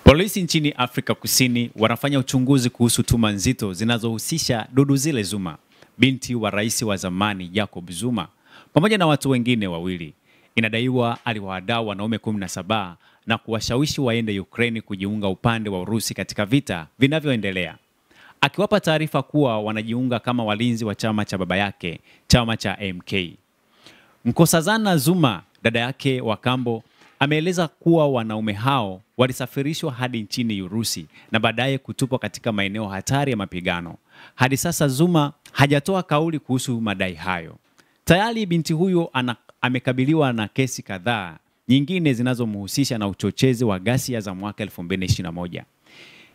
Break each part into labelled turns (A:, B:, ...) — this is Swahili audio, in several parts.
A: Polisi nchini Afrika Kusini wanafanya uchunguzi kuhusu tuhuma nzito zinazohusisha Duduzile Zuma, binti wa rais wa zamani Jacob Zuma, pamoja na watu wengine wawili. Inadaiwa aliwahadaa wanaume 17 na kuwashawishi waende Ukraine kujiunga upande wa Urusi katika vita vinavyoendelea, akiwapa taarifa kuwa wanajiunga kama walinzi wa chama cha baba yake, chama cha MK. Nkosazana Zuma, dada yake wa kambo, ameeleza kuwa wanaume hao walisafirishwa hadi nchini Urusi na baadaye kutupwa katika maeneo hatari ya mapigano. Hadi sasa Zuma hajatoa kauli kuhusu madai hayo. Tayari binti huyo amekabiliwa na kesi kadhaa nyingine zinazomhusisha na uchochezi wa ghasia za mwaka 2021.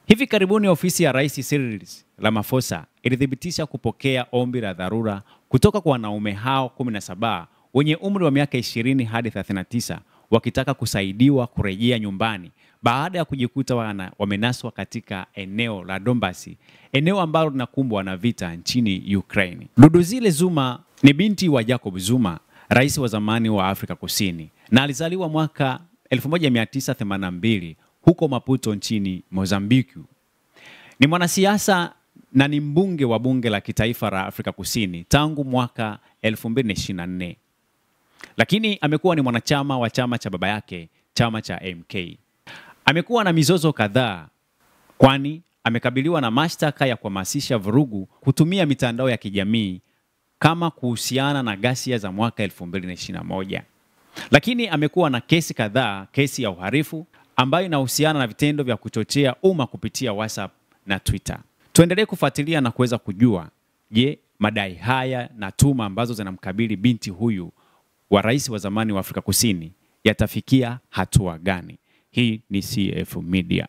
A: Hivi karibuni ofisi ya Rais Cyril Ramaphosa ilithibitisha kupokea ombi la dharura kutoka kwa wanaume hao 17 wenye umri wa miaka 20 hadi 39 wakitaka kusaidiwa kurejea nyumbani baada ya kujikuta wamenaswa katika eneo la Donbas, eneo ambalo linakumbwa na vita nchini Ukraine. Duduzile Zuma ni binti wa Jacob Zuma, rais wa zamani wa Afrika Kusini, na alizaliwa mwaka 1982 huko Maputo nchini Mozambiki. Ni mwanasiasa na ni mbunge wa bunge la kitaifa la Afrika Kusini tangu mwaka 2024. Lakini amekuwa ni mwanachama wa chama cha baba yake, chama cha MK. Amekuwa na mizozo kadhaa, kwani amekabiliwa na mashtaka ya kuhamasisha vurugu kutumia mitandao ya kijamii kama kuhusiana na ghasia za mwaka 2021. Lakini amekuwa na kesi kadhaa, kesi ya uhalifu ambayo inahusiana na vitendo vya kuchochea umma kupitia WhatsApp na Twitter. Tuendelee kufuatilia na kuweza kujua, je, madai haya na tuhuma ambazo zinamkabili binti huyu wa rais wa zamani wa Afrika Kusini yatafikia hatua gani? Hii ni CF Media.